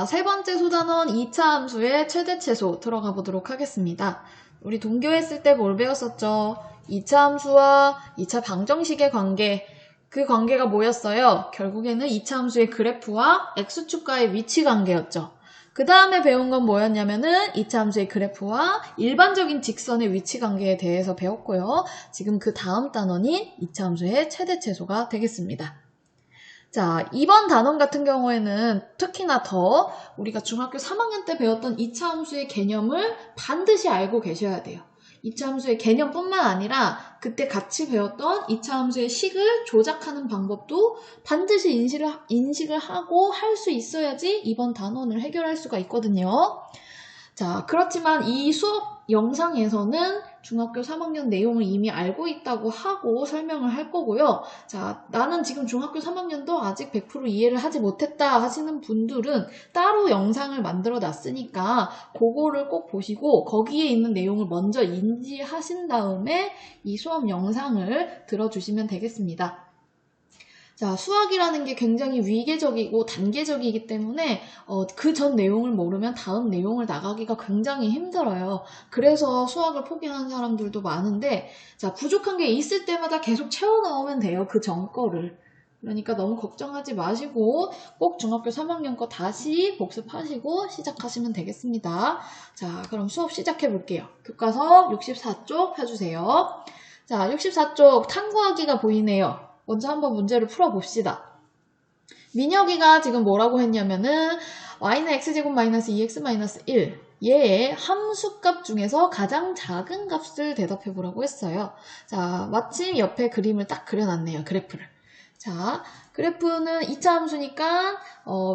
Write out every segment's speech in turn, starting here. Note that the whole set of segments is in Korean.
세 번째 소단원 2차 함수의 최대 최소 들어가 보도록 하겠습니다. 우리 동교했을 때 뭘 배웠었죠? 2차 함수와 2차 방정식의 관계, 그 관계가 뭐였어요? 결국에는 2차 함수의 그래프와 x축과의 위치 관계였죠. 그 다음에 배운 건 뭐였냐면은 2차 함수의 그래프와 일반적인 직선의 위치 관계에 대해서 배웠고요. 지금 그 다음 단원인 2차 함수의 최대 최소가 되겠습니다. 자, 이번 단원 같은 경우에는 특히나 더 우리가 중학교 3학년 때 배웠던 2차 함수의 개념을 반드시 알고 계셔야 돼요. 2차 함수의 개념뿐만 아니라 그때 같이 배웠던 2차 함수의 식을 조작하는 방법도 반드시 인식을 하고 할 수 있어야지 이번 단원을 해결할 수가 있거든요. 자, 그렇지만 이 수업 영상에서는 중학교 3학년 내용을 이미 알고 있다고 하고 설명을 할 거고요. 자, 나는 지금 중학교 3학년도 아직 100% 이해를 하지 못했다 하시는 분들은 따로 영상을 만들어 놨으니까 그거를 꼭 보시고 거기에 있는 내용을 먼저 인지하신 다음에 이 수업 영상을 들어주시면 되겠습니다. 자, 수학이라는 게 굉장히 위계적이고 단계적이기 때문에 그 전 내용을 모르면 다음 내용을 나가기가 굉장히 힘들어요. 그래서 수학을 포기하는 사람들도 많은데, 자, 부족한 게 있을 때마다 계속 채워 넣으면 돼요. 그 전 거를. 그러니까 너무 걱정하지 마시고 꼭 중학교 3학년 거 다시 복습하시고 시작하시면 되겠습니다. 자, 그럼 수업 시작해 볼게요. 교과서 64쪽 펴주세요. 자, 64쪽 탐구하기가 보이네요. 먼저 한번 문제를 풀어봅시다. 민혁이가 지금 뭐라고 했냐면은 y는 x제곱 마이너스 2x 마이너스 1 얘의 함수값 중에서 가장 작은 값을 대답해보라고 했어요. 자, 마침 옆에 그림을 딱 그려놨네요. 그래프를. 자, 그래프는 2차 함수니까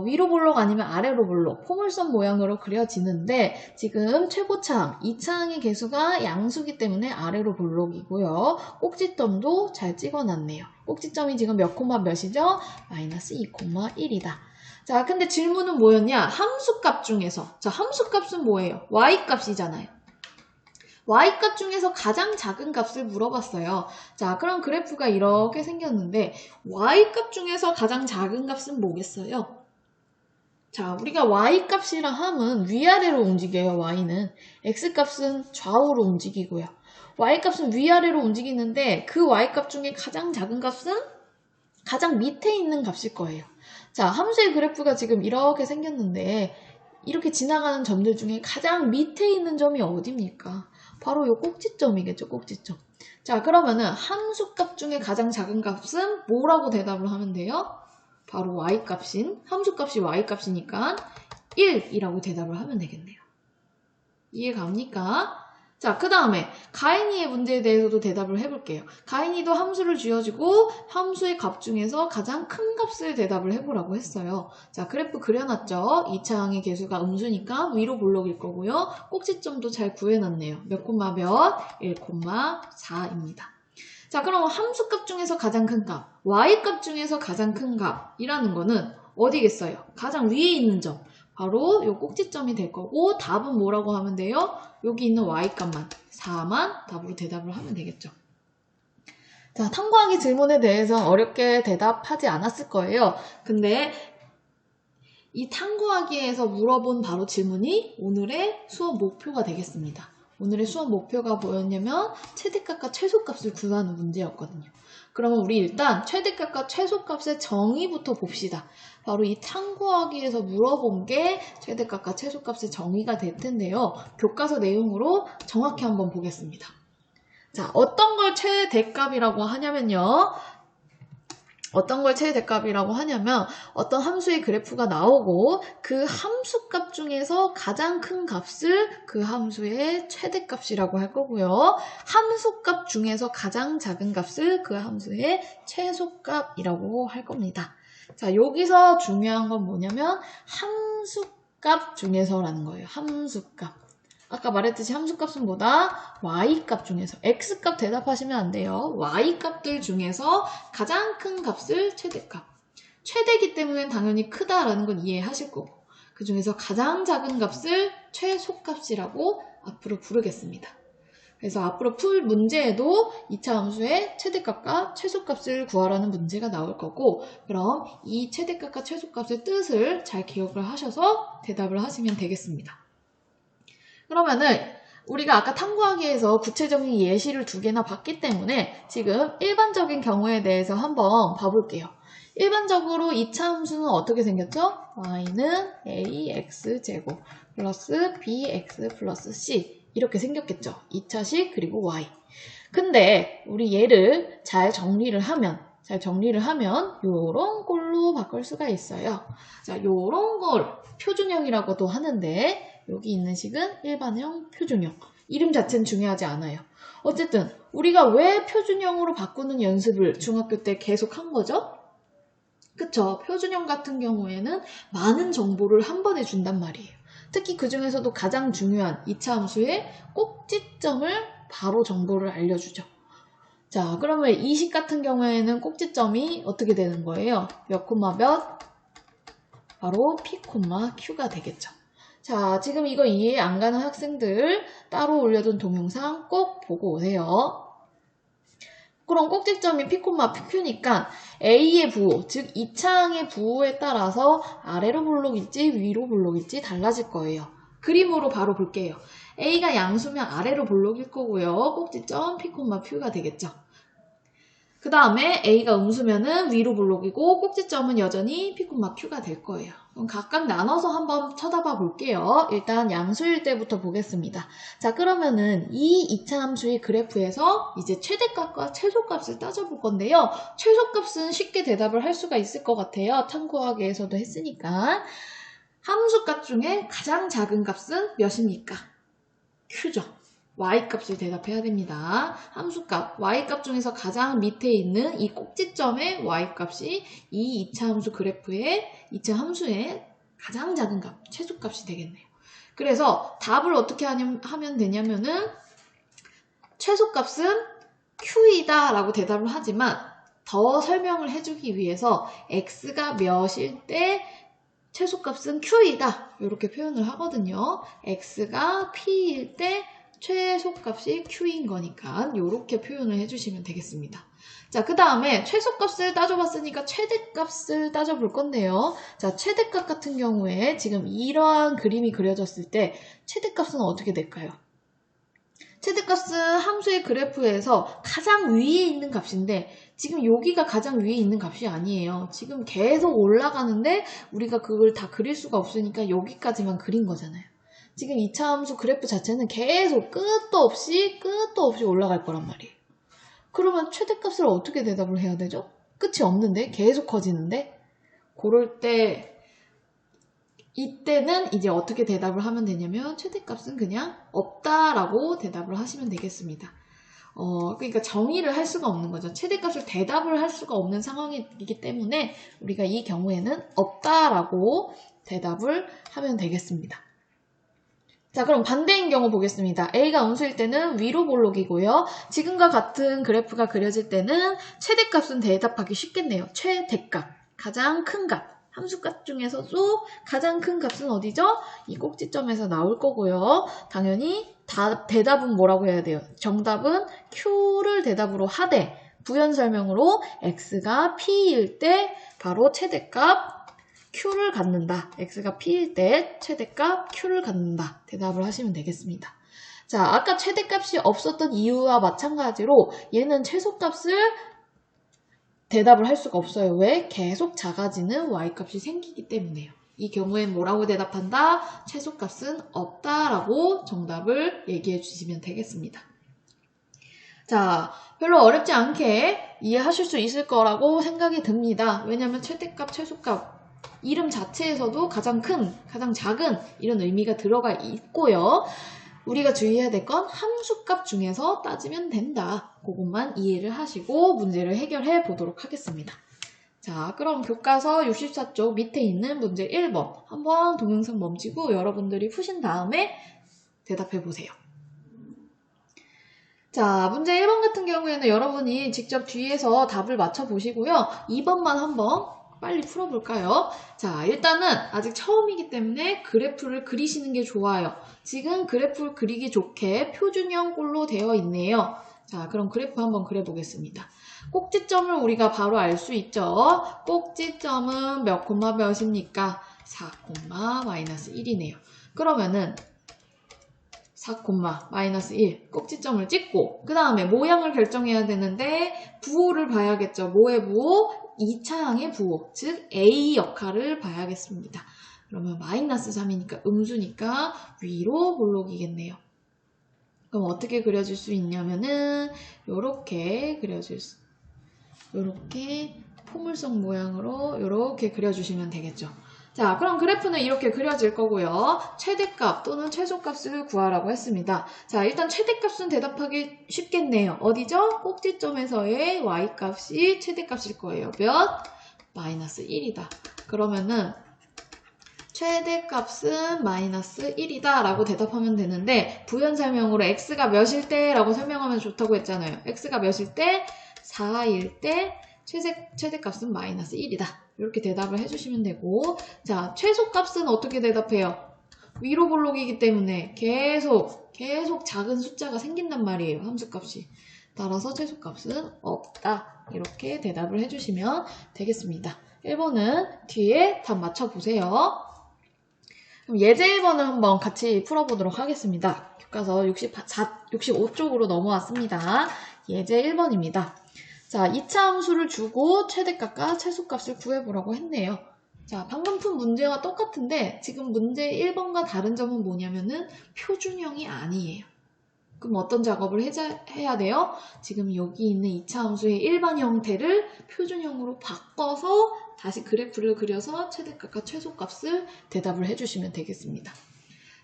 위로 볼록 아니면 아래로 볼록 포물선 모양으로 그려지는데 지금 최고차항, 2차항의 개수가 양수기 때문에 아래로 볼록이고요. 꼭지점도 잘 찍어놨네요. 꼭지점이 지금 몇 콤마 몇이죠? 마이너스 2,1이다. 자, 근데 질문은 뭐였냐? 함수값 중에서. 자, 함수값은 뭐예요? y값이잖아요. y값 중에서 가장 작은 값을 물어봤어요. 자, 그럼 그래프가 이렇게 생겼는데 y값 중에서 가장 작은 값은 뭐겠어요? 자, 우리가 y값이라 함은 위아래로 움직여요. y는. x값은 좌우로 움직이고요. y값은 위아래로 움직이는데 그 y값 중에 가장 작은 값은 가장 밑에 있는 값일 거예요. 자, 함수의 그래프가 지금 이렇게 생겼는데 이렇게 지나가는 점들 중에 가장 밑에 있는 점이 어디입니까? 바로 이 꼭지점이겠죠, 꼭지점. 자, 그러면은 함수값 중에 가장 작은 값은 뭐라고 대답을 하면 돼요? 바로 y값인, 함수값이 y값이니까 1이라고 대답을 하면 되겠네요. 이해 갑니까? 자, 그 다음에 가인이의 문제에 대해서도 대답을 해볼게요. 가인이도 함수를 쥐어주고 함수의 값 중에서 가장 큰 값을 대답을 해보라고 했어요. 자, 그래프 그려놨죠? 2차항의 개수가 음수니까 위로 볼록일 거고요. 꼭지점도 잘 구해놨네요. 몇 콤마 몇? 1,4입니다. 자, 그럼 함수값 중에서 가장 큰 값, y값 중에서 가장 큰 값이라는 거는 어디겠어요? 가장 위에 있는 점. 바로 이 꼭지점이 될 거고 답은 뭐라고 하면 돼요? 여기 있는 y값만 4만 답으로 대답을 하면 되겠죠. 자, 탐구하기 질문에 대해서 어렵게 대답하지 않았을 거예요. 근데 이 탐구하기에서 물어본 바로 질문이 오늘의 수업 목표가 되겠습니다. 오늘의 수업 목표가 뭐였냐면 최대값과 최소값을 구하는 문제였거든요. 그러면 우리 일단 최대값과 최소값의 정의부터 봅시다. 바로 이 탐구하기에서 물어본 게 최대값과 최소값의 정의가 될 텐데요. 교과서 내용으로 정확히 한번 보겠습니다. 자, 어떤 걸 최대값이라고 하냐면요. 어떤 함수의 그래프가 나오고 그 함수값 중에서 가장 큰 값을 그 함수의 최대값이라고 할 거고요. 함수값 중에서 가장 작은 값을 그 함수의 최소값이라고 할 겁니다. 자, 여기서 중요한 건 뭐냐면 함수값 중에서라는 거예요. 함수값. 아까 말했듯이 함수값은 뭐다? y값 중에서. x값 대답하시면 안 돼요. y값들 중에서 가장 큰 값을 최대값. 최대기 때문에 당연히 크다라는 건 이해하실 거고 그 중에서 가장 작은 값을 최소값이라고 앞으로 부르겠습니다. 그래서 앞으로 풀 문제에도 2차 함수의 최대값과 최소값을 구하라는 문제가 나올 거고, 그럼 이 최대값과 최소값의 뜻을 잘 기억을 하셔서 대답을 하시면 되겠습니다. 그러면은 우리가 아까 탐구하기에서 구체적인 예시를 2개나 봤기 때문에 지금 일반적인 경우에 대해서 한번 봐볼게요. 일반적으로 2차 함수는 어떻게 생겼죠? y는 ax제곱 플러스 bx 플러스 c 이렇게 생겼겠죠. 2차식 그리고 y. 근데 우리 얘를 잘 정리를 하면 요런 꼴로 바꿀 수가 있어요. 자, 요런 걸 표준형이라고도 하는데 여기 있는 식은 일반형, 표준형. 이름 자체는 중요하지 않아요. 어쨌든 우리가 왜 표준형으로 바꾸는 연습을 중학교 때 계속 한 거죠? 그쵸? 표준형 같은 경우에는 많은 정보를 한 번에 준단 말이에요. 특히 그 중에서도 가장 중요한 2차 함수의 꼭지점을 바로 정보를 알려주죠. 자, 그러면 이 식 같은 경우에는 꼭지점이 어떻게 되는 거예요? 몇 콤마 몇? 바로 p, q가 되겠죠. 자, 지금 이거 이해 안 가는 학생들 따로 올려둔 동영상 꼭 보고 오세요. 그럼 꼭지점이 p, q니까 A의 부호, 즉 2차항의 부호에 따라서 아래로 볼록일지 위로 볼록일지 달라질 거예요. 그림으로 바로 볼게요. A가 양수면 아래로 볼록일 거고요. 꼭지점 p, q가 되겠죠. 그 다음에 A가 음수면은 위로 볼록이고 꼭지점은 여전히 p, q가 될 거예요. 그럼 각각 나눠서 한번 쳐다봐 볼게요. 일단 양수일 때부터 보겠습니다. 자, 그러면은 이 2차 함수의 그래프에서 이제 최대값과 최소값을 따져볼 건데요. 최소값은 쉽게 대답을 할 수가 있을 것 같아요. 탐구하기에서도 했으니까. 함수값 중에 가장 작은 값은 몇입니까? q죠. y값을 대답해야 됩니다. 함수값, y값 중에서 가장 밑에 있는 이 꼭지점의 y값이 이 2차 함수 그래프의 2차 함수의 가장 작은 값, 최소값이 되겠네요. 그래서 답을 어떻게 하면 되냐면은 최소값은 q이다 라고 대답을 하지만 더 설명을 해주기 위해서 x가 몇일 때 최소값은 q이다 이렇게 표현을 하거든요. x가 p일 때 최소값이 q인 거니까 이렇게 표현을 해주시면 되겠습니다. 자, 그 다음에 최소값을 따져봤으니까 최대값을 따져볼 건데요. 자, 최대값 같은 경우에 지금 이러한 그림이 그려졌을 때 최대값은 어떻게 될까요? 최대값은 함수의 그래프에서 가장 위에 있는 값인데 지금 여기가 가장 위에 있는 값이 아니에요. 지금 계속 올라가는데 우리가 그걸 다 그릴 수가 없으니까 여기까지만 그린 거잖아요. 지금 2차 함수 그래프 자체는 계속 끝도 없이 올라갈 거란 말이에요. 그러면 최대값을 어떻게 대답을 해야 되죠? 끝이 없는데? 계속 커지는데? 그럴 때 이때는 이제 어떻게 대답을 하면 되냐면 최대값은 그냥 없다라고 대답을 하시면 되겠습니다. 그러니까 정의를 할 수가 없는 거죠. 최대값을 대답을 할 수가 없는 상황이기 때문에 우리가 이 경우에는 없다라고 대답을 하면 되겠습니다. 자, 그럼 반대인 경우 보겠습니다. A가 음수일 때는 위로 볼록이고요. 지금과 같은 그래프가 그려질 때는 최대값은 대답하기 쉽겠네요. 최대값, 가장 큰 값. 함수값 중에서도 가장 큰 값은 어디죠? 이 꼭지점에서 나올 거고요. 당연히 대답은 뭐라고 해야 돼요? 정답은 Q를 대답으로 하되 부연 설명으로 X가 P일 때 바로 최대값 Q를 갖는다. X가 P일 때 최대값 Q를 갖는다. 대답을 하시면 되겠습니다. 자, 아까 최대값이 없었던 이유와 마찬가지로 얘는 최소값을 대답을 할 수가 없어요. 왜? 계속 작아지는 y값이 생기기 때문에요. 이 경우엔 뭐라고 대답한다? 최소값은 없다라고 정답을 얘기해 주시면 되겠습니다. 자, 별로 어렵지 않게 이해하실 수 있을 거라고 생각이 듭니다. 왜냐하면 최대값, 최소값 이름 자체에서도 가장 큰, 가장 작은 이런 의미가 들어가 있고요. 우리가 주의해야 될 건 함수값 중에서 따지면 된다. 그것만 이해를 하시고 문제를 해결해 보도록 하겠습니다. 자, 그럼 교과서 64쪽 밑에 있는 문제 1번 한번 동영상 멈추고 여러분들이 푸신 다음에 대답해 보세요. 자, 문제 1번 같은 경우에는 여러분이 직접 뒤에서 답을 맞춰 보시고요. 2번만 한번 빨리 풀어볼까요? 자, 일단은 아직 처음이기 때문에 그래프를 그리시는 게 좋아요. 지금 그래프를 그리기 좋게 표준형 꼴로 되어 있네요. 자, 그럼 그래프 한번 그려보겠습니다. 꼭지점을 우리가 바로 알 수 있죠. 꼭지점은 몇 콤마 몇입니까? 4, 마이너스 1이네요. 그러면은 4, 마이너스 1 꼭지점을 찍고 그 다음에 모양을 결정해야 되는데 부호를 봐야겠죠. 뭐의 부호? 2차항의 부호, 즉 A 역할을 봐야겠습니다. 그러면 마이너스 3이니까 음수니까 위로 볼록이겠네요. 그럼 어떻게 그려줄 수 있냐면은 요렇게 요렇게 포물선 모양으로 요렇게 그려주시면 되겠죠. 자, 그럼 그래프는 이렇게 그려질 거고요. 최대값 또는 최소값을 구하라고 했습니다. 자, 일단 최대값은 대답하기 쉽겠네요. 어디죠? 꼭지점에서의 y값이 최대값일 거예요. 몇? 마이너스 1이다. 그러면은 최대값은 마이너스 1이다 라고 대답하면 되는데 부연 설명으로 x가 몇일 때 라고 설명하면 좋다고 했잖아요. x가 몇일 때? 4일 때 최대값은 마이너스 1이다. 이렇게 대답을 해주시면 되고, 자, 최소값은 어떻게 대답해요? 위로 볼록이기 때문에 계속 작은 숫자가 생긴단 말이에요. 함수값이. 따라서 최소값은 없다. 이렇게 대답을 해주시면 되겠습니다. 1번은 뒤에 답 맞춰보세요. 그럼 예제 1번을 한번 같이 풀어보도록 하겠습니다. 교과서 65쪽으로 넘어왔습니다. 예제 1번입니다. 자, 2차 함수를 주고 최대값과 최소값을 구해보라고 했네요. 자, 방금 푼 문제와 똑같은데 지금 문제 1번과 다른 점은 뭐냐면은 표준형이 아니에요. 그럼 어떤 작업을 해야 돼요? 지금 여기 있는 2차 함수의 일반 형태를 표준형으로 바꿔서 다시 그래프를 그려서 최대값과 최소값을 대답을 해주시면 되겠습니다.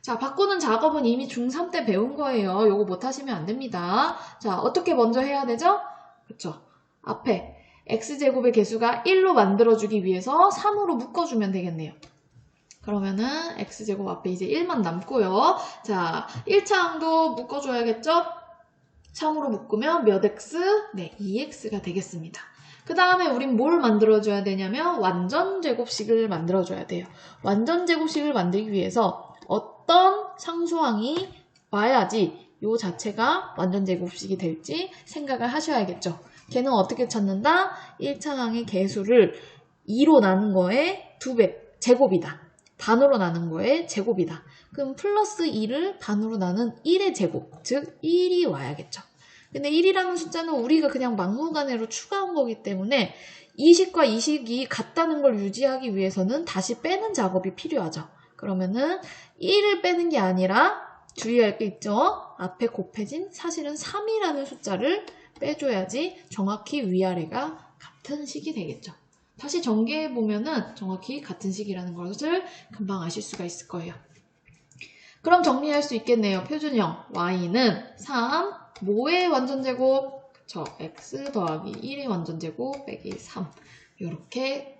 자, 바꾸는 작업은 이미 중3 때 배운 거예요. 요거 못하시면 안 됩니다. 자, 어떻게 먼저 해야 되죠? 그쵸? 앞에 x제곱의 개수가 1로 만들어주기 위해서 3으로 묶어주면 되겠네요. 그러면은 x제곱 앞에 이제 1만 남고요. 자, 1차항도 묶어줘야겠죠? 3으로 묶으면 몇 x? 네, 2x가 되겠습니다. 그 다음에 우린 뭘 만들어줘야 되냐면 완전제곱식을 만들어줘야 돼요. 완전제곱식을 만들기 위해서 어떤 상수항이 와야지 요 자체가 완전제곱식이 될지 생각을 하셔야겠죠. 걔는 어떻게 찾는다? 1차항의 개수를 2로 나눈 거에 2배, 제곱이다. 반으로 나눈 거에 제곱이다. 그럼 플러스 2를 반으로 나눈 1의 제곱, 즉 1이 와야겠죠. 근데 1이라는 숫자는 우리가 그냥 막무가내로 추가한 거기 때문에 이식과 이식이 같다는 걸 유지하기 위해서는 다시 빼는 작업이 필요하죠. 그러면은 1을 빼는 게 아니라 주의할 게 있죠. 앞에 곱해진 사실은 3이라는 숫자를 빼줘야지 정확히 위아래가 같은 식이 되겠죠. 다시 전개해보면은 정확히 같은 식이라는 것을 금방 아실 수가 있을 거예요. 그럼 정리할 수 있겠네요. 표준형 y는 3, 뭐의 완전제곱? 그쵸, x 더하기 1의 완전제곱 빼기 3 이렇게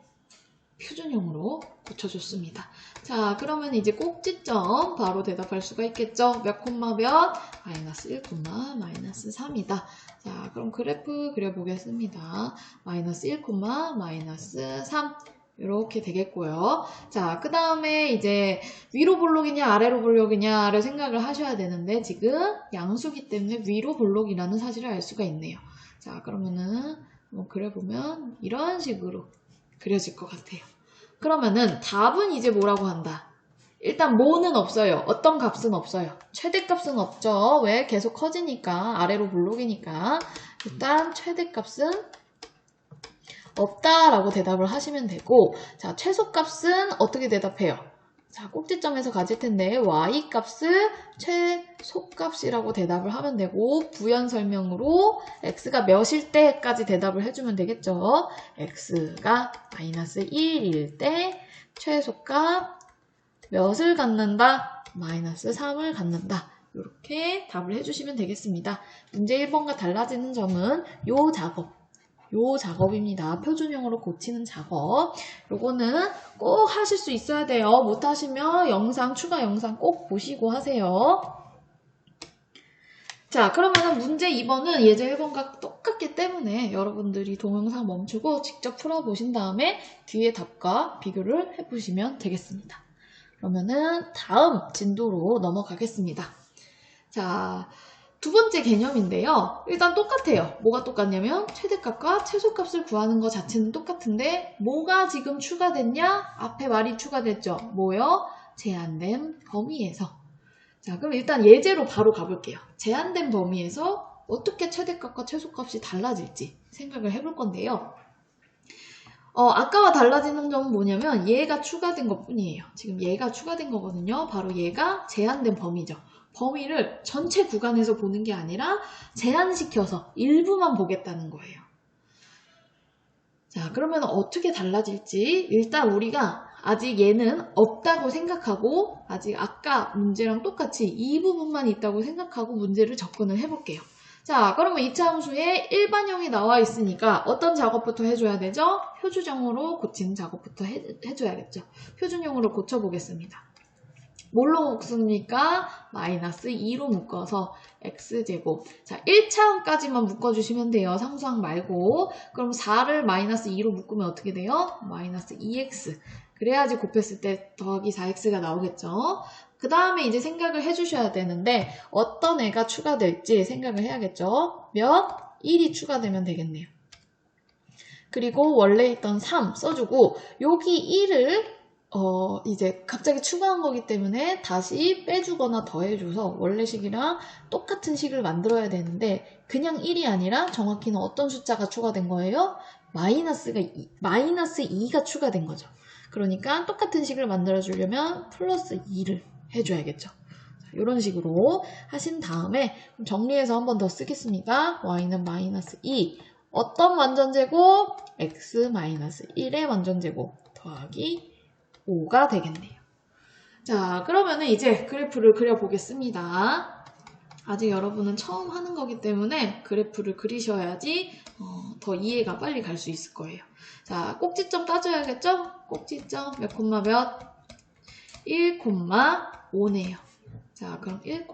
표준형으로 고쳐줬습니다. 자, 그러면 이제 꼭지점 바로 대답할 수가 있겠죠. 몇 콤마 몇? 마이너스 1 콤마 마이너스 3이다. 자, 그럼 그래프 그려보겠습니다. 마이너스 1 콤마 마이너스 3 이렇게 되겠고요. 자, 그 다음에 이제 위로 볼록이냐 아래로 볼록이냐를 생각을 하셔야 되는데 지금 양수기 때문에 위로 볼록이라는 사실을 알 수가 있네요. 자, 그러면은 한번 그려보면 이런 식으로 그려질 것 같아요. 그러면은 답은 이제 뭐라고 한다? 일단 뭐는 없어요. 어떤 값은 없어요. 최대값은 없죠. 왜? 계속 커지니까. 아래로 볼록이니까. 일단 최대값은 없다라고 대답을 하시면 되고, 자, 최소값은 어떻게 대답해요? 자, 꼭지점에서 가질 텐데 y값을 최소값이라고 대답을 하면 되고 부연 설명으로 x가 몇일 때까지 대답을 해주면 되겠죠. x가 마이너스 1일 때 최소값 몇을 갖는다? 마이너스 3을 갖는다. 이렇게 답을 해주시면 되겠습니다. 문제 1번과 달라지는 점은 요 작업입니다. 표준형으로 고치는 작업. 요거는 꼭 하실 수 있어야 돼요. 못하시면 추가 영상 꼭 보시고 하세요. 자, 그러면은 문제 2번은 예제 1번과 똑같기 때문에 여러분들이 동영상 멈추고 직접 풀어보신 다음에 뒤에 답과 비교를 해보시면 되겠습니다. 그러면은 다음 진도로 넘어가겠습니다. 자, 두 번째 개념인데요. 일단 똑같아요. 뭐가 똑같냐면 최대값과 최소값을 구하는 것 자체는 똑같은데 뭐가 지금 추가됐냐? 앞에 말이 추가됐죠. 뭐요? 제한된 범위에서. 자, 그럼 일단 예제로 바로 가볼게요. 제한된 범위에서 어떻게 최대값과 최소값이 달라질지 생각을 해볼 건데요. 아까와 달라지는 점은 뭐냐면 얘가 추가된 것 뿐이에요. 지금 얘가 추가된 거거든요. 바로 얘가 제한된 범위죠. 범위를 전체 구간에서 보는 게 아니라 제한시켜서 일부만 보겠다는 거예요. 자, 그러면 어떻게 달라질지 일단 우리가 아직 얘는 없다고 생각하고 아직 아까 문제랑 똑같이 이 부분만 있다고 생각하고 문제를 접근을 해볼게요. 자, 그러면 2차 함수에 일반형이 나와 있으니까 어떤 작업부터 해줘야 되죠? 표준형으로 고치는 작업부터 해줘야겠죠. 표준형으로 고쳐보겠습니다. 뭘로 묶습니까? 마이너스 2로 묶어서 x제곱. 자, 1차항까지만 묶어주시면 돼요. 상수항 말고. 그럼 4를 마이너스 2로 묶으면 어떻게 돼요? 마이너스 2x. 그래야지 곱했을 때 더하기 4x가 나오겠죠. 그 다음에 이제 생각을 해주셔야 되는데 어떤 애가 추가될지 생각을 해야겠죠. 몇? 1이 추가되면 되겠네요. 그리고 원래 있던 3 써주고 여기 1을 이제 갑자기 추가한 거기 때문에 다시 빼주거나 더해줘서 원래 식이랑 똑같은 식을 만들어야 되는데 그냥 1이 아니라 정확히는 어떤 숫자가 추가된 거예요? 마이너스 2가 추가된 거죠. 그러니까 똑같은 식을 만들어주려면 플러스 2를 해줘야겠죠. 이런 식으로 하신 다음에 정리해서 한 번 더 쓰겠습니다. y는 마이너스 2 어떤 완전제곱? x-1의 완전제곱 더하기 5가 되겠네요. 자, 그러면은 이제 그래프를 그려보겠습니다. 아직 여러분은 처음 하는 거기 때문에 그래프를 그리셔야지 더 이해가 빨리 갈 수 있을 거예요. 자, 꼭지점 따져야겠죠? 꼭지점 몇 콤마 몇? 1,5네요. 자, 그럼 1,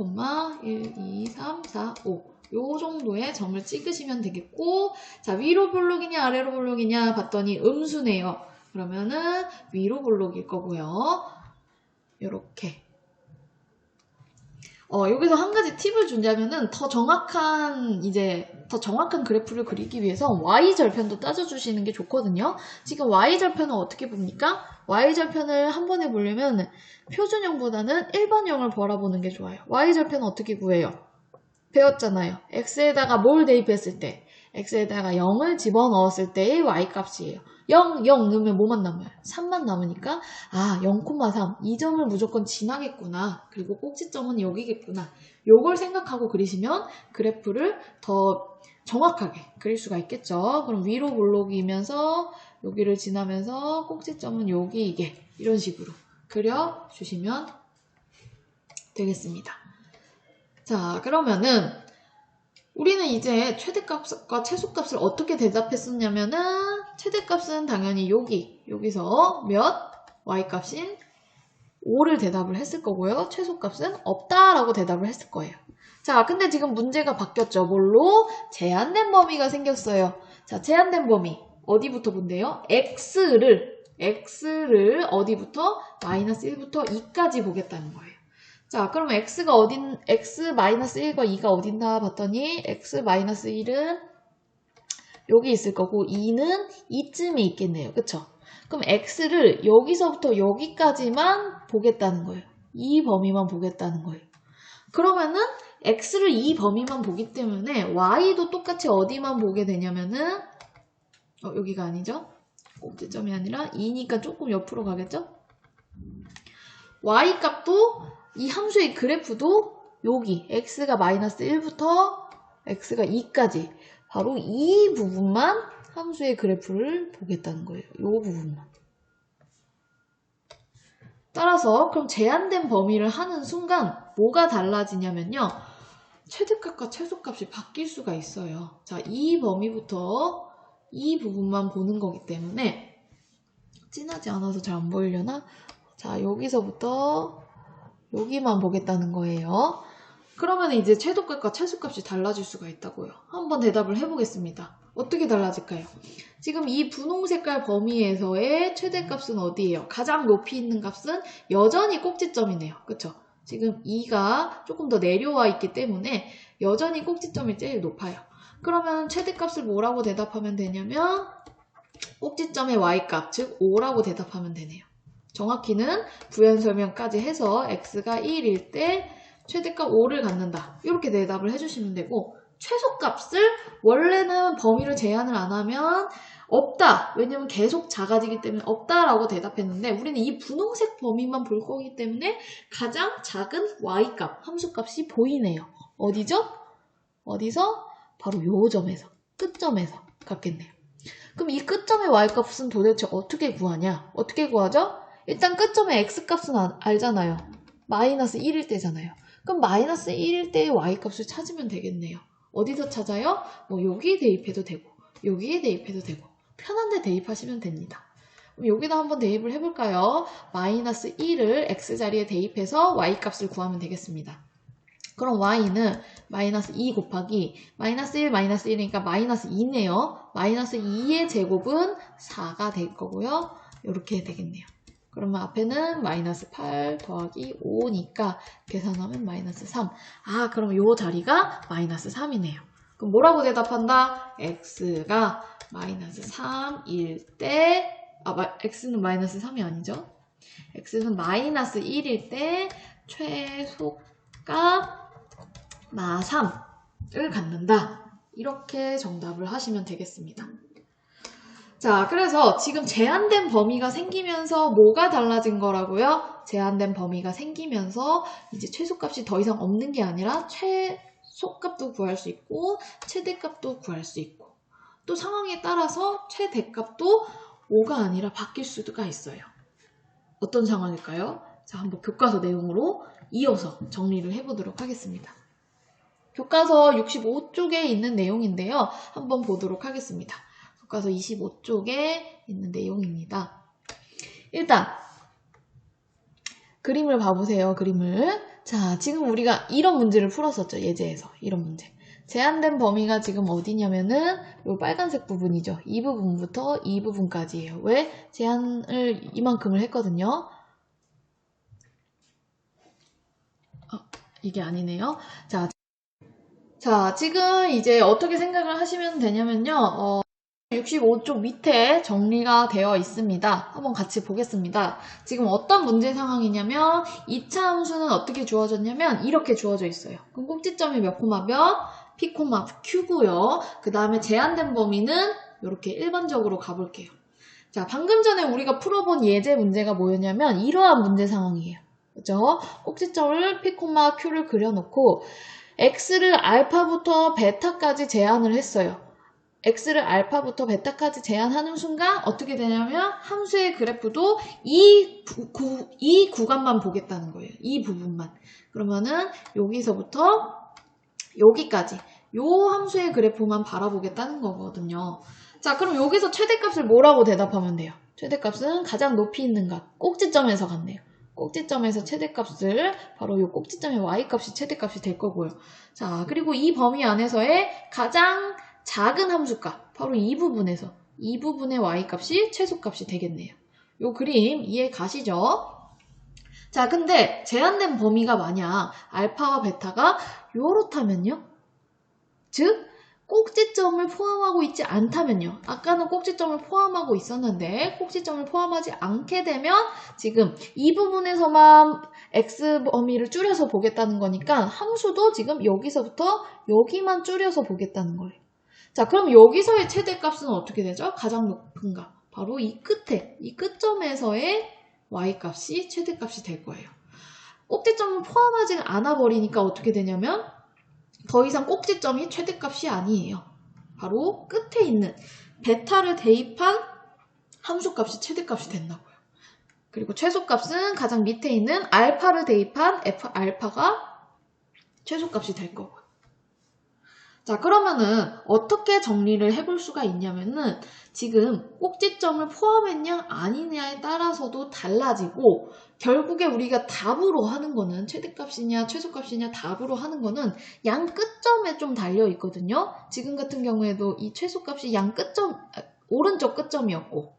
1, 2, 3, 4, 5. 요 정도의 점을 찍으시면 되겠고, 자, 위로 볼록이냐 아래로 볼록이냐 봤더니 음수네요. 그러면은 위로 볼록일 거고요. 요렇게. 여기서 한 가지 팁을 준다면은 더 정확한 그래프를 그리기 위해서 y절편도 따져주시는 게 좋거든요. 지금 y절편은 어떻게 봅니까? y절편을 한 번에 보려면 표준형보다는 일반형을 바라보는 게 좋아요. y절편은 어떻게 구해요? 배웠잖아요. x에다가 뭘 대입했을 때, x에다가 0을 집어넣었을 때의 y값이에요. 0 넣으면 뭐만 남아요? 3만 남으니까 0,3 이 점을 무조건 지나겠구나. 그리고 꼭지점은 여기겠구나. 요걸 생각하고 그리시면 그래프를 더 정확하게 그릴 수가 있겠죠. 그럼 위로 볼록이면서 여기를 지나면서 꼭지점은 여기 이런 식으로 그려주시면 되겠습니다. 자, 그러면은 우리는 이제 최대값과 최소값을 어떻게 대답했었냐면은 최대값은 당연히 여기서 몇? y값인 5를 대답을 했을 거고요. 최소값은 없다라고 대답을 했을 거예요. 자, 근데 지금 문제가 바뀌었죠. 뭘로? 제한된 범위가 생겼어요. 자, 제한된 범위 어디부터 본대요? x를 어디부터? 마이너스 1부터 2까지 보겠다는 거예요. 자, 그럼 x-1과 2가 어딘가 봤더니 x-1은 여기 있을 거고 2는 이쯤에 있겠네요. 그쵸? 그럼 x를 여기서부터 여기까지만 보겠다는 거예요. 이 범위만 보겠다는 거예요. 그러면은 x를 이 범위만 보기 때문에 y도 똑같이 어디만 보게 되냐면은 여기가 아니죠? 꼭지점이 아니라 2니까 조금 옆으로 가겠죠? y 값도 이 함수의 그래프도 여기 x가 마이너스 1부터 x가 2까지 바로 이 부분만 함수의 그래프를 보겠다는 거예요. 이 부분만. 따라서 그럼 제한된 범위를 하는 순간 뭐가 달라지냐면요. 최대값과 최소값이 바뀔 수가 있어요. 자, 이 범위부터 이 부분만 보는 거기 때문에 진하지 않아서 잘 안 보이려나? 자, 여기서부터 여기만 보겠다는 거예요. 그러면 이제 최소값과 최소값이 달라질 수가 있다고요. 한번 대답을 해보겠습니다. 어떻게 달라질까요? 지금 이 분홍 색깔 범위에서의 최대값은 어디예요? 가장 높이 있는 값은 여전히 꼭지점이네요. 그쵸? 지금 2가 조금 더 내려와 있기 때문에 여전히 꼭지점이 제일 높아요. 그러면 최대값을 뭐라고 대답하면 되냐면 꼭지점의 y값, 즉 5라고 대답하면 되네요. 정확히는 부연 설명까지 해서 x가 1일 때 최대값 5를 갖는다. 이렇게 대답을 해주시면 되고, 최소값을 원래는 범위를 제한을 안 하면 없다. 왜냐면 계속 작아지기 때문에 없다라고 대답했는데 우리는 이 분홍색 범위만 볼 거기 때문에 가장 작은 y값, 함수값이 보이네요. 어디죠? 어디서? 바로 요 점에서, 끝점에서 갖겠네요. 그럼 이 끝점의 y값은 도대체 어떻게 구하냐? 어떻게 구하죠? 일단 끝점의 x값은 알잖아요. 마이너스 1일 때잖아요. 그럼 마이너스 1일 때의 y값을 찾으면 되겠네요. 어디서 찾아요? 뭐 여기에 대입해도 되고 여기에 대입해도 되고 편한 데 대입하시면 됩니다. 그럼 여기다 한번 대입을 해볼까요? 마이너스 1을 x자리에 대입해서 y값을 구하면 되겠습니다. 그럼 y는 마이너스 2 곱하기 마이너스 1, 마이너스 1이니까 마이너스 2네요. 마이너스 2의 제곱은 4가 될 거고요. 이렇게 되겠네요. 그러면 앞에는 마이너스 8 더하기 5니까 계산하면 마이너스 3. 아, 그럼 이 자리가 마이너스 3이네요. 그럼 뭐라고 대답한다? x가 마이너스 3일 때, x는 마이너스 3이 아니죠? x는 마이너스 1일 때 최소값 마 3을 갖는다. 이렇게 정답을 하시면 되겠습니다. 자, 그래서 지금 제한된 범위가 생기면서 뭐가 달라진 거라고요? 제한된 범위가 생기면서 이제 최소값이 더 이상 없는 게 아니라 최소값도 구할 수 있고 최대값도 구할 수 있고 또 상황에 따라서 최대값도 5가 아니라 바뀔 수가 있어요. 어떤 상황일까요? 자, 한번 교과서 내용으로 이어서 정리를 해보도록 하겠습니다. 교과서 65쪽에 있는 내용인데요. 한번 보도록 하겠습니다. 교과서 25쪽에 있는 내용입니다. 일단 그림을 봐보세요. 그림을. 자, 지금 우리가 이런 문제를 풀었었죠. 예제에서. 이런 문제. 제한된 범위가 지금 어디냐면은 이 빨간색 부분이죠. 이 부분부터 이 부분까지예요. 왜? 제한을 이만큼을 했거든요. 이게 아니네요. 자, 지금 이제 어떻게 생각을 하시면 되냐면요. 65쪽 밑에 정리가 되어 있습니다. 한번 같이 보겠습니다. 지금 어떤 문제 상황이냐면 2차 함수는 어떻게 주어졌냐면 이렇게 주어져 있어요. 그럼 꼭지점이 몇 콤마 몇? p, q고요. 그 다음에 제한된 범위는 이렇게 일반적으로 가볼게요. 자, 방금 전에 우리가 풀어본 예제 문제가 뭐였냐면 이러한 문제 상황이에요. 그죠? 꼭지점을 p, q를 그려놓고 x를 알파부터 베타까지 제한을 했어요. x를 알파부터 베타까지 제한하는 순간 어떻게 되냐면 함수의 그래프도 이 구간만 보겠다는 거예요. 이 부분만. 그러면은 여기서부터 여기까지 요 함수의 그래프만 바라보겠다는 거거든요. 자, 그럼 여기서 최대값을 뭐라고 대답하면 돼요? 최대값은 가장 높이 있는 값, 꼭지점에서 같네요. 꼭지점에서 최대값을 바로 이 꼭지점의 y값이 최대값이 될 거고요. 자, 그리고 이 범위 안에서의 가장 작은 함수값, 바로 이 부분에서 이 부분의 y값이 최소값이 되겠네요. 요 그림 이해 가시죠? 자, 근데 제한된 범위가 만약 알파와 베타가 요렇다면요? 즉 꼭지점을 포함하고 있지 않다면요. 아까는 꼭지점을 포함하고 있었는데 꼭지점을 포함하지 않게 되면 지금 이 부분에서만 x 범위를 줄여서 보겠다는 거니까 함수도 지금 여기서부터 여기만 줄여서 보겠다는 거예요. 자, 그럼 여기서의 최대값은 어떻게 되죠? 가장 높은 값. 바로 이 끝에, 이 끝점에서의 y값이 최대값이 될 거예요. 꼭지점을 포함하지 않아 버리니까 어떻게 되냐면 더 이상 꼭지점이 최대값이 아니에요. 바로 끝에 있는 베타를 대입한 함수값이 최대값이 된다고요. 그리고 최소값은 가장 밑에 있는 알파를 대입한 알파가 최소값이 될 거고요. 자, 그러면은 어떻게 정리를 해볼 수가 있냐면은 지금 꼭지점을 포함했냐 아니냐에 따라서도 달라지고 결국에 우리가 답으로 하는 거는 최대값이냐 최소값이냐 답으로 하는 거는 양 끝점에 좀 달려 있거든요. 지금 같은 경우에도 이 최소값이 양 끝점 오른쪽 끝점이었고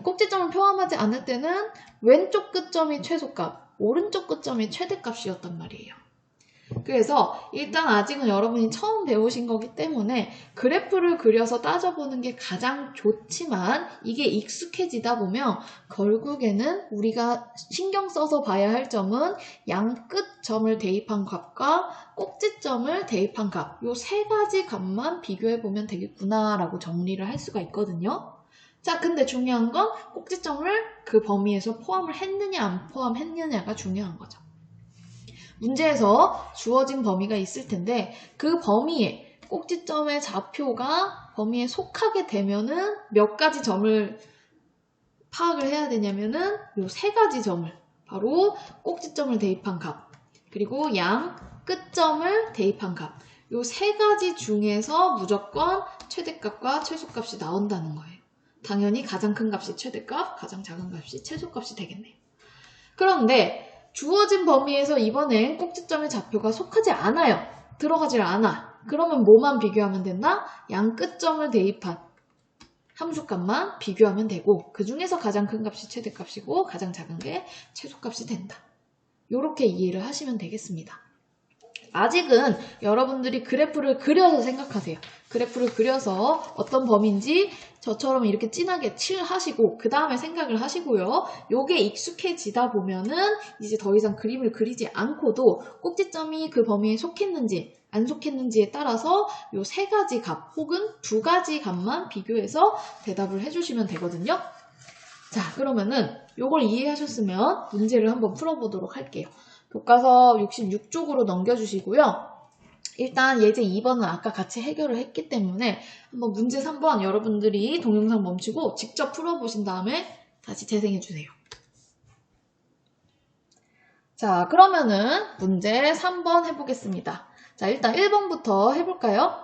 꼭지점을 포함하지 않을 때는 왼쪽 끝점이 최소값, 오른쪽 끝점이 최대값이었단 말이에요. 그래서 일단 아직은 여러분이 처음 배우신 거기 때문에 그래프를 그려서 따져보는 게 가장 좋지만 이게 익숙해지다 보면 결국에는 우리가 신경 써서 봐야 할 점은 양 끝점을 대입한 값과 꼭지점을 대입한 값, 요 세 가지 값만 비교해 보면 되겠구나 라고 정리를 할 수가 있거든요. 자, 근데 중요한 건 꼭지점을 그 범위에서 포함을 했느냐 안 포함했느냐가 중요한 거죠. 문제에서 주어진 범위가 있을 텐데 그 범위에 꼭지점의 좌표가 범위에 속하게 되면은 몇 가지 점을 파악을 해야 되냐면은 요 세 가지 점을 바로 꼭지점을 대입한 값 그리고 양 끝점을 대입한 값 요 세 가지 중에서 무조건 최대값과 최소값이 나온다는 거예요. 당연히 가장 큰 값이 최대값, 가장 작은 값이 최소값이 되겠네요. 그런데 주어진 범위에서 이번엔 꼭지점의 좌표가 속하지 않아요. 들어가질 않아. 그러면 뭐만 비교하면 된다? 양 끝점을 대입한 함수값만 비교하면 되고 그 중에서 가장 큰 값이 최대값이고 가장 작은 게 최소값이 된다. 이렇게 이해를 하시면 되겠습니다. 아직은 여러분들이 그래프를 그려서 생각하세요. 그래프를 그려서 어떤 범위인지 저처럼 이렇게 진하게 칠하시고 그 다음에 생각을 하시고요. 요게 익숙해지다 보면은 이제 더 이상 그림을 그리지 않고도 꼭지점이 그 범위에 속했는지 안 속했는지에 따라서 요 세 가지 값 혹은 두 가지 값만 비교해서 대답을 해주시면 되거든요. 자, 그러면은 요걸 이해하셨으면 문제를 한번 풀어보도록 할게요. 교과서 66쪽으로 넘겨주시고요. 일단 예제 2번은 아까 같이 해결을 했기 때문에 한번 문제 3번 여러분들이 동영상 멈추고 직접 풀어보신 다음에 다시 재생해주세요. 자, 그러면은 문제 3번 해보겠습니다. 자, 일단 1번부터 해볼까요?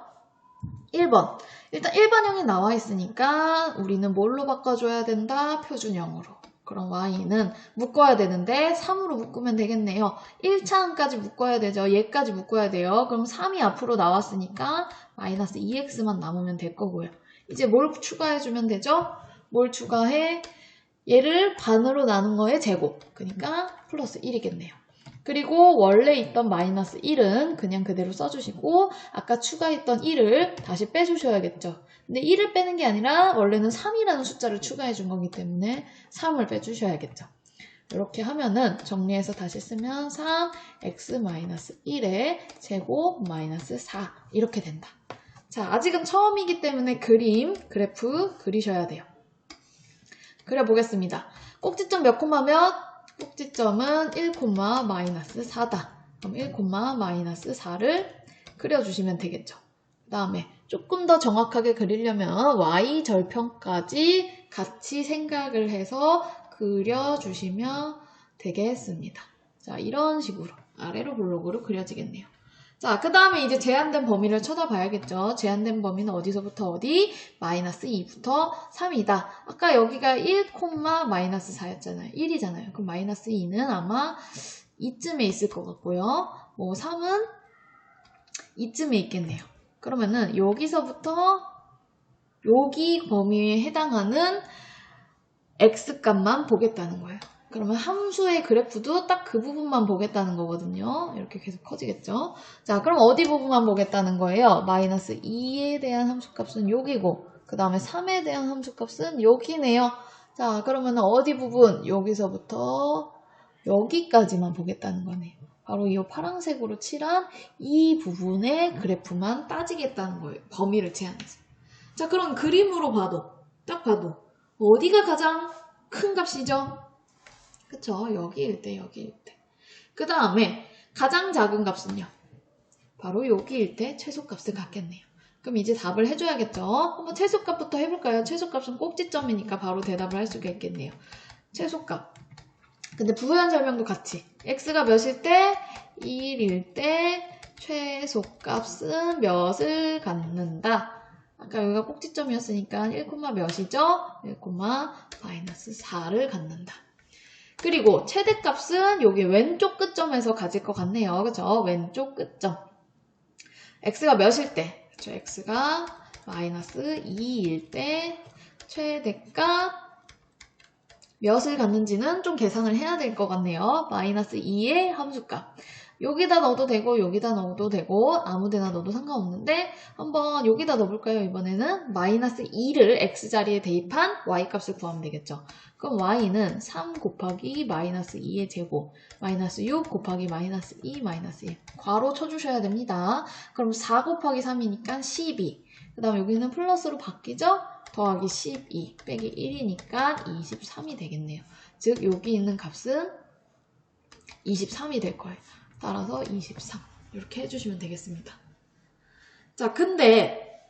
1번. 일단 1번형이 나와 있으니까 우리는 뭘로 바꿔줘야 된다? 표준형으로. 그럼 y는 묶어야 되는데 3으로 묶으면 되겠네요. 1차항까지 묶어야 되죠. 얘까지 묶어야 돼요. 그럼 3이 앞으로 나왔으니까 마이너스 2x만 남으면 될 거고요. 이제 뭘 추가해주면 되죠? 뭘 추가해? 얘를 반으로 나눈 거의 제곱. 그러니까 플러스 1이겠네요. 그리고 원래 있던 마이너스 1은 그냥 그대로 써주시고 아까 추가했던 1을 다시 빼주셔야겠죠. 근데 1을 빼는 게 아니라 원래는 3이라는 숫자를 추가해 준 거기 때문에 3을 빼주셔야겠죠. 이렇게 하면은 정리해서 다시 쓰면 3x-1의 제곱 마이너스 4 이렇게 된다. 자, 아직은 처음이기 때문에 그래프 그리셔야 돼요. 그려보겠습니다. 꼭지점 몇 콤마 몇? 꼭지점은 1, 마이너스 4다. 그럼 1, 마이너스 4를 그려주시면 되겠죠. 그 다음에 조금 더 정확하게 그리려면 y 절편까지 같이 생각을 해서 그려주시면 되겠습니다. 자, 이런 식으로 아래로 블록으로 그려지겠네요. 자, 그 다음에 이제 제한된 범위를 쳐다봐야겠죠. 제한된 범위는 어디서부터 어디? 마이너스 2부터 3이다. 아까 여기가 1, 마이너스 4였잖아요. 1이잖아요. 그럼 마이너스 2는 아마 이쯤에 있을 것 같고요. 뭐 3은 이쯤에 있겠네요. 그러면은 여기서부터 여기 범위에 해당하는 x값만 보겠다는 거예요. 그러면 함수의 그래프도 딱 그 부분만 보겠다는 거거든요. 이렇게 계속 커지겠죠. 자, 그럼 어디 부분만 보겠다는 거예요? 마이너스 2에 대한 함수값은 여기고 그 다음에 3에 대한 함수값은 여기네요. 자, 그러면 어디 부분? 여기서부터 여기까지만 보겠다는 거네요. 바로 이 파란색으로 칠한 이 부분의 그래프만 따지겠다는 거예요. 범위를 제한해서. 자, 그럼 그림으로 봐도 딱 봐도 어디가 가장 큰 값이죠? 그쵸? 여기일 때. 그 다음에 가장 작은 값은요? 바로 여기일 때 최소값을 갖겠네요. 그럼 이제 답을 해줘야겠죠? 한번 최소값부터 해볼까요? 최소값은 꼭지점이니까 바로 대답을 할 수가 있겠네요. 최소값. 근데 부연 설명도 같이. x가 몇일 때? 1일 때 최소값은 몇을 갖는다. 아까 여기가 꼭지점이었으니까 1, 몇이죠? 1, 마이너스 4를 갖는다. 그리고 최대값은 여기 왼쪽 끝점에서 가질 것 같네요. 그죠? 왼쪽 끝점. x가 몇일 때? 그쵸? x가 마이너스 2일 때 최대값 몇을 갖는지는 좀 계산을 해야 될 것 같네요. 마이너스 2의 함수값. 여기다 넣어도 되고 여기다 넣어도 되고 아무데나 넣어도 상관없는데 한번 여기다 넣어볼까요? 이번에는 마이너스 2를 x자리에 대입한 y값을 구하면 되겠죠. 그럼 y는 3 곱하기 마이너스 2의 제곱 마이너스 6 곱하기 마이너스 2 마이너스 1 괄호 쳐주셔야 됩니다. 그럼 4 곱하기 3이니까 12. 그 다음 여기는 플러스로 바뀌죠? 더하기 12 빼기 1이니까 23이 되겠네요. 즉 여기 있는 값은 23이 될 거예요. 따라서 23 이렇게 해주시면 되겠습니다. 자, 그런데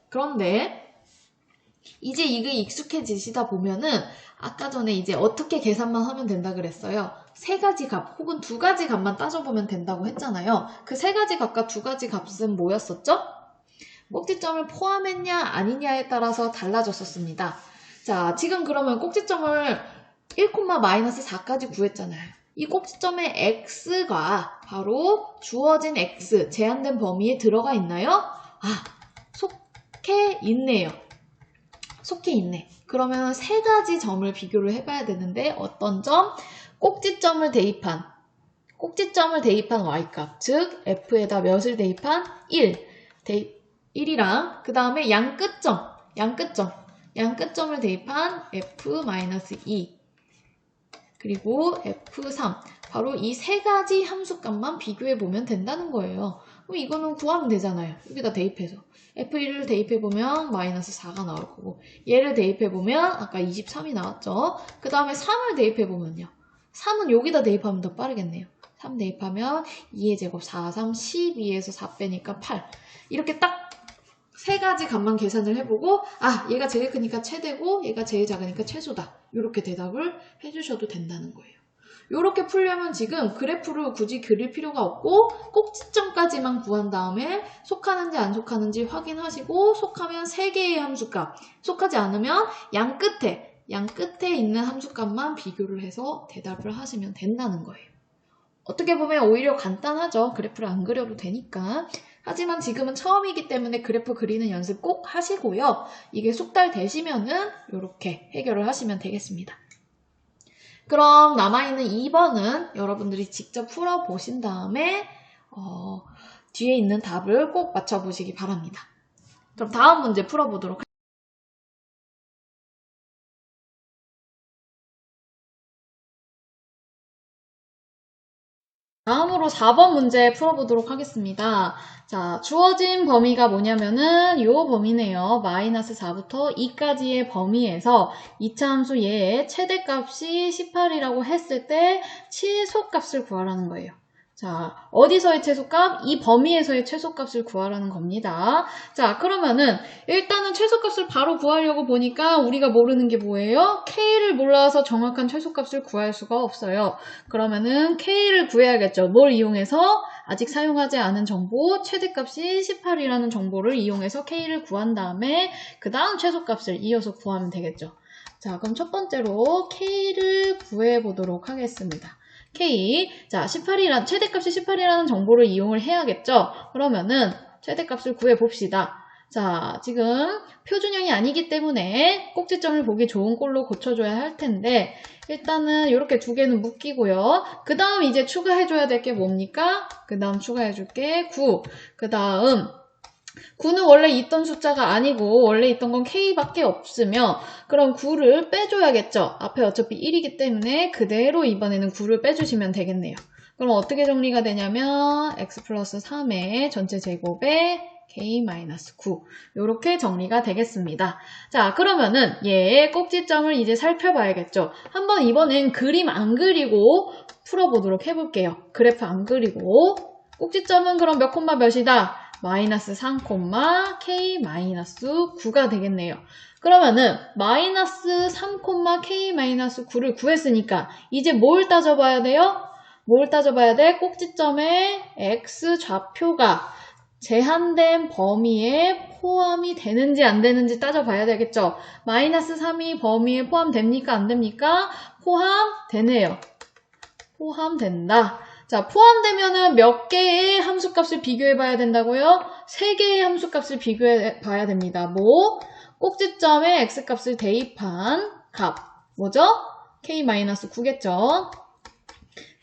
이제 이게 익숙해지시다 보면은 아까 전에 이제 어떻게 계산만 하면 된다 그랬어요. 세 가지 값 혹은 두 가지 값만 따져보면 된다고 했잖아요. 그 세 가지 값과 두 가지 값은 뭐였었죠? 꼭지점을 포함했냐 아니냐에 따라서 달라졌었습니다. 자, 지금 그러면 꼭지점을 1, 마이너스 4까지 구했잖아요. 이 꼭지점의 x가 바로 주어진 x, 제한된 범위에 들어가 있나요? 아, 속해 있네요. 속해 있네. 그러면 세 가지 점을 비교를 해봐야 되는데 어떤 점? 꼭지점을 대입한 y값, 즉 f에다 몇을 대입한 1이랑 그 다음에 양끝점을 대입한 f-2 그리고 f3 바로 이 세 가지 함수값만 비교해보면 된다는 거예요. 그럼 이거는 구하면 되잖아요. 여기다 대입해서 f1을 대입해보면 마이너스 4가 나올 거고 얘를 대입해보면 아까 23이 나왔죠. 그 다음에 3을 대입해보면요. 3은 여기다 대입하면 더 빠르겠네요. 3 대입하면 2의 제곱 4, 3, 12에서 4 빼니까 8 이렇게 딱 세 가지 값만 계산을 해보고 아 얘가 제일 크니까 최대고 얘가 제일 작으니까 최소다. 이렇게 대답을 해주셔도 된다는 거예요. 이렇게 풀려면 지금 그래프를 굳이 그릴 필요가 없고 꼭지점까지만 구한 다음에 속하는지 안 속하는지 확인하시고 속하면 3개의 함수값, 속하지 않으면 양 끝에 있는 함수값만 비교를 해서 대답을 하시면 된다는 거예요. 어떻게 보면 오히려 간단하죠. 그래프를 안 그려도 되니까. 하지만 지금은 처음이기 때문에 그래프 그리는 연습 꼭 하시고요. 이게 숙달되시면은 이렇게 해결을 하시면 되겠습니다. 그럼 남아있는 2번은 여러분들이 직접 풀어보신 다음에 뒤에 있는 답을 꼭 맞춰보시기 바랍니다. 그럼 다음 문제 풀어보도록 할게요. 다음으로 4번 문제 풀어보도록 하겠습니다. 자, 주어진 범위가 뭐냐면은 요 범위네요. 마이너스 4부터 2까지의 범위에서 2차 함수 얘의 최대값이 18이라고 했을 때 최소값을 구하라는 거예요. 자, 어디서의 최소값? 이 범위에서의 최소값을 구하라는 겁니다. 자, 그러면은 일단은 최소값을 바로 구하려고 보니까 우리가 모르는 게 뭐예요? K를 몰라서 정확한 최소값을 구할 수가 없어요. 그러면은 K를 구해야겠죠. 뭘 이용해서? 아직 사용하지 않은 정보, 최대값이 18이라는 정보를 이용해서 K를 구한 다음에 그 다음 최소값을 이어서 구하면 되겠죠. 자, 그럼 첫 번째로 K를 구해보도록 하겠습니다. K, 자, 최대값이 18이라는 정보를 이용을 해야겠죠? 그러면은 최대값을 구해봅시다. 자, 지금 표준형이 아니기 때문에 꼭지점을 보기 좋은 꼴로 고쳐줘야 할 텐데 일단은 이렇게 두 개는 묶이고요. 그 다음 이제 추가해줘야 될 게 뭡니까? 그 다음 추가해줄게 9. 그 다음 9는 원래 있던 숫자가 아니고 원래 있던 건 K밖에 없으면 그럼 9를 빼줘야겠죠. 앞에 어차피 1이기 때문에 그대로 이번에는 9를 빼주시면 되겠네요. 그럼 어떻게 정리가 되냐면 x 플러스 3의 전체 제곱에 k-9 이렇게 정리가 되겠습니다. 자, 그러면은 얘의 꼭지점을 이제 살펴봐야겠죠. 한번 이번엔 그림 안 그리고 풀어보도록 해볼게요. 그래프 안 그리고 꼭지점은 그럼 몇 콤마 몇이다? 마이너스 3, k-9가 되겠네요. 그러면은 마이너스 3, k-9를 구했으니까 이제 뭘 따져봐야 돼요? 뭘 따져봐야 돼? 꼭지점의 x 좌표가 제한된 범위에 포함이 되는지 안 되는지 따져봐야 되겠죠. 마이너스 3이 범위에 포함됩니까? 안 됩니까? 포함되네요. 포함된다. 자, 포함되면은 몇 개의 함수값을 비교해봐야 된다고요? 3개의 함수값을 비교해봐야 됩니다. 뭐? 꼭지점에 x값을 대입한 값. 뭐죠? k-9겠죠.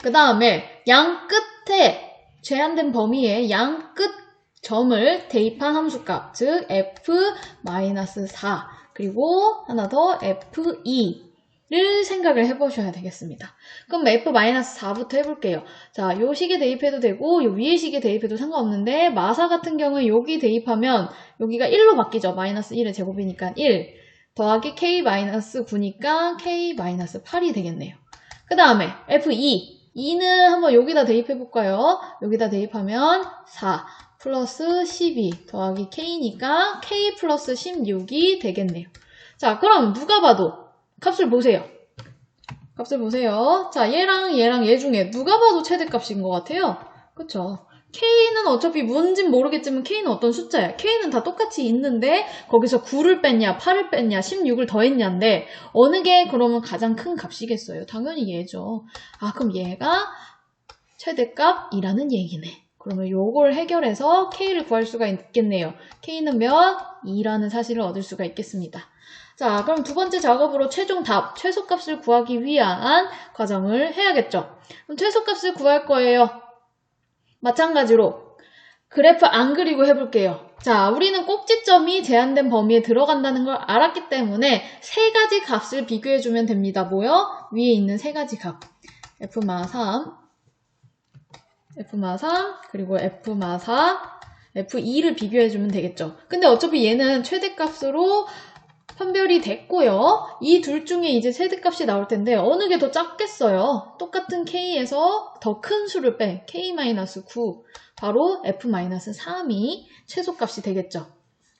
그 다음에 양 끝에 제한된 범위에 양 끝 점을 대입한 함수값, 즉 f-4 그리고 하나 더 f2를 생각을 해보셔야 되겠습니다. 그럼 f-4부터 해볼게요. 자, 요 식에 대입해도 되고 요 위에 식에 대입해도 상관없는데 마사 같은 경우에 여기 대입하면 여기가 1로 바뀌죠. 마이너스 1의 제곱이니까 1 더하기 k-9니까 k-8이 되겠네요. 그 다음에 f2 2는 한번 여기다 대입해볼까요? 여기다 대입하면 4 플러스 12 더하기 k니까 k 플러스 16이 되겠네요. 자, 그럼 누가 봐도 값을 보세요. 값을 보세요. 자, 얘랑 얘 중에 누가 봐도 최대값인 것 같아요. 그쵸? k는 어차피 뭔진 모르겠지만 k는 어떤 숫자야? k는 다 똑같이 있는데 거기서 9를 뺐냐, 8을 뺐냐, 16을 더했냐인데 어느 게 그러면 가장 큰 값이겠어요? 당연히 얘죠. 아, 그럼 얘가 최대값이라는 얘기네. 그러면 요걸 해결해서 k를 구할 수가 있겠네요. k는 몇? 2라는 사실을 얻을 수가 있겠습니다. 자, 그럼 두 번째 작업으로 최종 답, 최소값을 구하기 위한 과정을 해야겠죠. 그럼 최소값을 구할 거예요. 마찬가지로 그래프 안 그리고 해볼게요. 자, 우리는 꼭지점이 제한된 범위에 들어간다는 걸 알았기 때문에 세 가지 값을 비교해주면 됩니다. 뭐요? 위에 있는 세 가지 값. f-3 그리고 f-4 f2를 비교해주면 되겠죠. 근데 어차피 얘는 최대값으로 판별이 됐고요. 이 둘 중에 이제 최대값이 나올 텐데 어느 게 더 작겠어요? 똑같은 k에서 더 큰 수를 뺀 k-9 바로 f-3이 최소값이 되겠죠.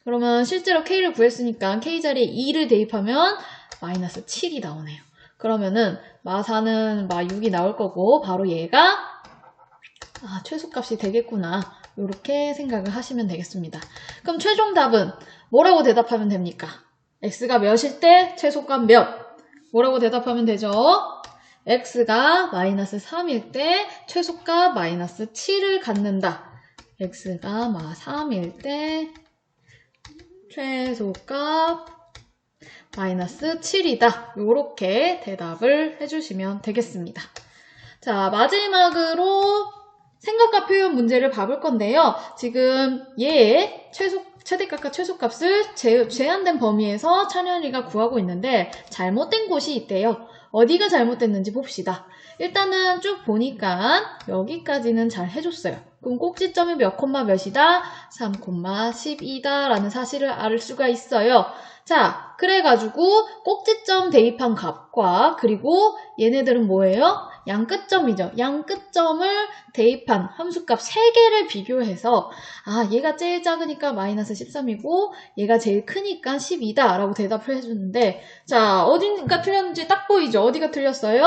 그러면 실제로 k를 구했으니까 k 자리에 2를 대입하면 마이너스 7이 나오네요. 그러면은 마4는 마6이 나올 거고 바로 얘가 최소값이 되겠구나. 이렇게 생각을 하시면 되겠습니다. 그럼 최종 답은 뭐라고 대답하면 됩니까? x가 몇일 때 최소값 몇? 뭐라고 대답하면 되죠? x가 마이너스 3일 때 최소값 마이너스 7을 갖는다. x가 3일 때 최소값 마이너스 7이다. 이렇게 대답을 해주시면 되겠습니다. 자, 마지막으로 생각과 표현 문제를 봐볼 건데요. 지금 얘의 최대값과 최소값을 제한된 범위에서 찬현이가 구하고 있는데 잘못된 곳이 있대요. 어디가 잘못됐는지 봅시다. 일단은 쭉 보니까 여기까지는 잘 해줬어요. 그럼 꼭지점이 몇 콤마 몇이다? 3,12다 라는 사실을 알 수가 있어요. 자, 그래가지고 꼭지점 대입한 값과 그리고 얘네들은 뭐예요? 양끝점이죠. 양끝점을 대입한 함수값 3개를 비교해서 얘가 제일 작으니까 마이너스 13이고 얘가 제일 크니까 12다 라고 대답을 해주는데 자, 어디가 틀렸는지 딱 보이죠? 어디가 틀렸어요?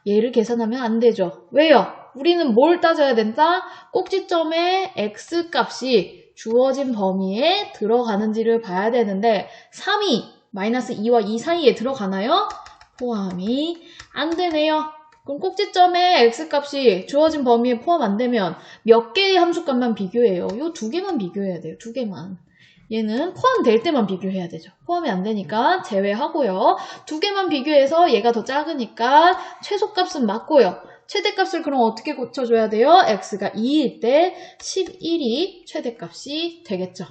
얘를 계산하면 안 되죠. 왜요? 우리는 뭘 따져야 된다? 꼭지점의 x값이 주어진 범위에 들어가는지를 봐야 되는데 3이 마이너스 2와 2 사이에 들어가나요? 포함이 안 되네요. 그럼 꼭지점의 x값이 주어진 범위에 포함 안 되면 몇 개의 함수값만 비교해요? 요 두 개만 비교해야 돼요. 두 개만. 얘는 포함될 때만 비교해야 되죠. 포함이 안 되니까 제외하고요. 두 개만 비교해서 얘가 더 작으니까 최소값은 맞고요. 최대값을 그럼 어떻게 고쳐줘야 돼요? x가 2일 때 11이 최대값이 되겠죠.